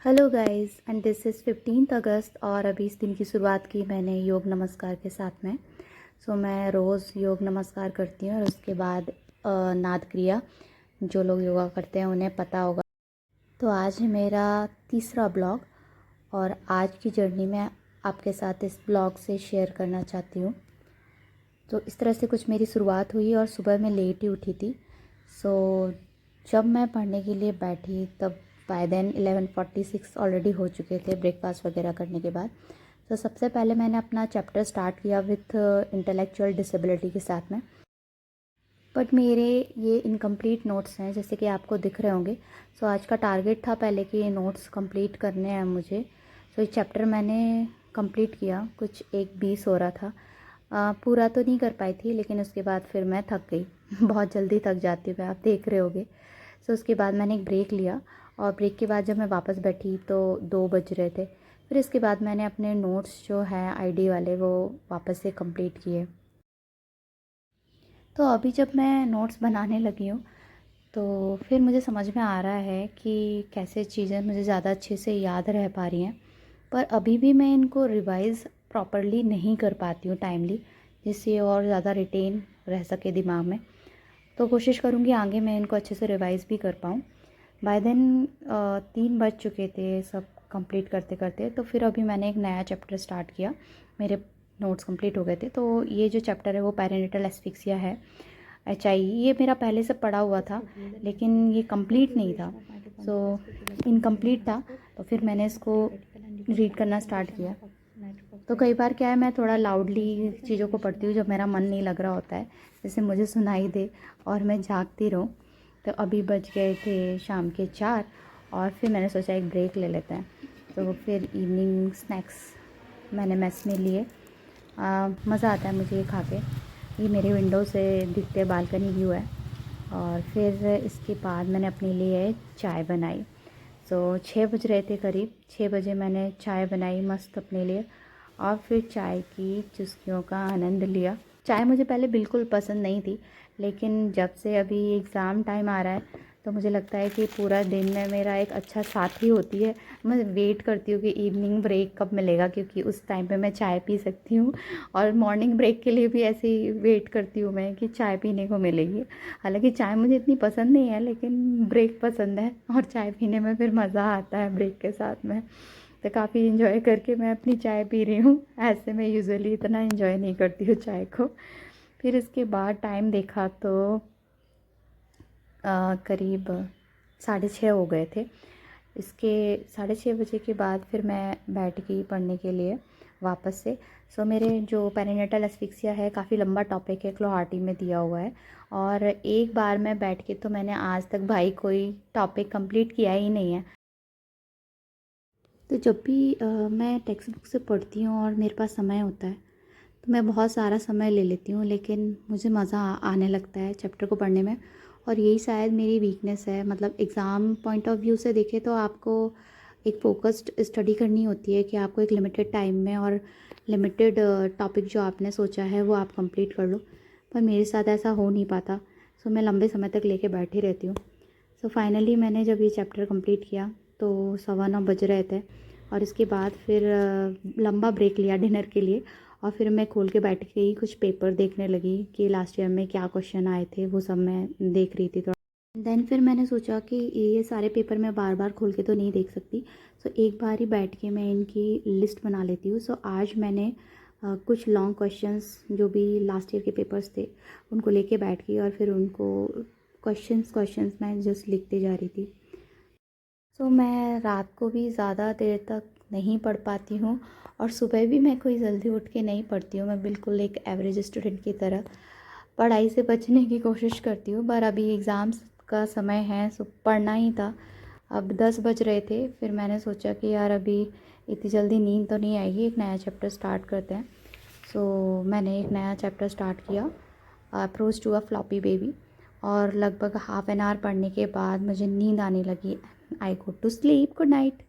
Hello guys and this is 15 अगस्त और अभी इस दिन की शुरुआत की मैंने योग नमस्कार के साथ में। मैं रोज़ योग नमस्कार करती हूँ और उसके बाद नाद क्रिया। जो लोग योगा करते हैं उन्हें पता होगा। तो आज है मेरा तीसरा ब्लॉग और आज की जर्नी मैं आपके साथ इस ब्लॉग से शेयर करना चाहती हूँ। तो इस तरह से कुछ मेरी शुरुआत हुई और सुबह मैं लेट ही उठी थी। जब मैं पढ़ने के लिए बैठी तब बाय देन 11:46 ऑलरेडी हो चुके थे ब्रेकफास्ट वगैरह करने के बाद। सबसे पहले मैंने अपना चैप्टर स्टार्ट किया विथ इंटेलेक्चुअल डिसेबिलिटी के साथ में। बट मेरे ये इनकम्प्लीट नोट्स हैं जैसे कि आपको दिख रहे होंगे। आज का टारगेट था पहले कि ये नोट्स कंप्लीट करने हैं मुझे। ये चैप्टर मैंने कंप्लीट किया, कुछ 1:20 हो रहा था। पूरा तो नहीं कर पाई थी लेकिन उसके बाद फिर मैं थक गई बहुत जल्दी थक जाती हूँ मैं, आप देख रहे होगे। उसके बाद मैंने एक ब्रेक लिया और ब्रेक के बाद जब मैं वापस बैठी तो 2 बज रहे थे। फिर इसके बाद मैंने अपने नोट्स जो हैं आईडी वाले वो वापस से कंप्लीट किए। तो अभी जब मैं नोट्स बनाने लगी हूँ तो फिर मुझे समझ में आ रहा है कि कैसे चीज़ें मुझे ज़्यादा अच्छे से याद रह पा रही हैं, पर अभी भी मैं इनको रिवाइज़ प्रॉपरली नहीं कर पाती हूँ टाइमली, जिससे और ज़्यादा रिटेन रह सके दिमाग में। तो कोशिश करूँगी आगे मैं इनको अच्छे से रिवाइज़ भी कर पाऊँ। बाय देन 3 बज चुके थे सब कंप्लीट करते करते। तो फिर अभी मैंने एक नया चैप्टर स्टार्ट किया, मेरे नोट्स कंप्लीट हो गए थे। तो ये जो चैप्टर है वो पेरिनेटल एस्फिक्सिया है, HI। ये मेरा पहले से पढ़ा हुआ था लेकिन ये कंप्लीट नहीं था, इनकम्प्लीट था। तो फिर मैंने इसको रीड करना स्टार्ट किया। तो कई बार क्या है, मैं थोड़ा लाउडली चीज़ों को पढ़ती हूँ जब मेरा मन नहीं लग रहा होता है, जैसे मुझे सुनाई दे और मैं जागती रहूँ। तो अभी बज गए थे शाम के 4 और फिर मैंने सोचा एक ब्रेक ले लेते हैं। तो फिर इवनिंग स्नैक्स मैंने मेस में लिए। मज़ा आता है मुझे ये खा के। ये मेरे विंडो से दिखते बालकनी व्यू है। और फिर इसके बाद मैंने अपने लिए चाय बनाई। 6 बज रहे थे करीब, 6 बजे मैंने चाय बनाई मस्त अपने लिए और फिर चाय की चुस्कियों का आनंद लिया। चाय मुझे पहले बिल्कुल पसंद नहीं थी लेकिन जब से अभी एग्ज़ाम टाइम आ रहा है तो मुझे लगता है कि पूरा दिन में मेरा एक अच्छा साथी होती है। मैं वेट करती हूँ कि इवनिंग ब्रेक कब मिलेगा, क्योंकि उस टाइम पे मैं चाय पी सकती हूँ। और मॉर्निंग ब्रेक के लिए भी ऐसे ही वेट करती हूँ मैं कि चाय पीने को मिलेगी। हालांकि चाय मुझे इतनी पसंद नहीं है लेकिन ब्रेक पसंद है और चाय पीने में फिर मज़ा आता है ब्रेक के साथ में। तो काफ़ी इन्जॉय करके मैं अपनी चाय पी रही हूँ। ऐसे मैं यूजुअली इतना इन्जॉय नहीं करती हूँ चाय को। फिर इसके बाद टाइम देखा तो करीब 6:30 हो गए थे। इसके 6:30 बजे के बाद फिर मैं बैठ गई पढ़ने के लिए वापस से। मेरे जो पेरिनेटल एस्फिक्सिया है काफ़ी लंबा टॉपिक है, क्लोहार्टी में दिया हुआ है और एक बार मैं बैठ के तो मैंने आज तक भाई कोई टॉपिक कंप्लीट किया ही नहीं है। तो जब भी मैं टेक्स्ट बुक से पढ़ती हूँ और मेरे पास समय होता है तो मैं बहुत सारा समय ले लेती हूँ, लेकिन मुझे मज़ा आने लगता है चैप्टर को पढ़ने में। और यही शायद मेरी वीकनेस है। मतलब एग्ज़ाम पॉइंट ऑफ व्यू से देखें तो आपको एक फ़ोकस्ड स्टडी करनी होती है कि आपको एक लिमिटेड टाइम में और लिमिटेड टॉपिक जो आपने सोचा है वो आप कंप्लीट कर लो, पर मेरे साथ ऐसा हो नहीं पाता। मैं लंबे समय तक लेके बैठी रहती हूँ। फाइनली मैंने जब ये चैप्टर कंप्लीट किया तो 9:15 बज रहे थे और इसके बाद फिर लंबा ब्रेक लिया डिनर के लिए और फिर मैं खोल के बैठ गई, कुछ पेपर देखने लगी कि लास्ट ईयर में क्या क्वेश्चन आए थे वो सब मैं देख रही थी थोड़ा। देन फिर मैंने सोचा कि ये सारे पेपर मैं बार बार खोल के तो नहीं देख सकती, एक बार ही बैठ के मैं इनकी लिस्ट बना लेती हूँ। आज मैंने कुछ लॉन्ग क्वेश्चंस जो भी लास्ट ईयर के पेपर्स थे उनको लेके बैठ गई और फिर उनको क्वेश्चंस मैं जस्ट लिखते जा रही थी। मैं रात को भी ज़्यादा देर तक नहीं पढ़ पाती हूँ और सुबह भी मैं कोई जल्दी उठ के नहीं पढ़ती हूँ। मैं बिल्कुल एक एवरेज स्टूडेंट की तरह पढ़ाई से बचने की कोशिश करती हूँ, पर अभी एग्ज़ाम्स का समय है पढ़ना ही था। अब 10 बज रहे थे, फिर मैंने सोचा कि यार अभी इतनी जल्दी नींद तो नहीं आएगी, एक नया चैप्टर स्टार्ट करते हैं। मैंने एक नया चैप्टर स्टार्ट किया, approach to a floppy baby, और लगभग हाफ एन आवर पढ़ने के बाद मुझे नींद आने लगी। I go to sleep, good night.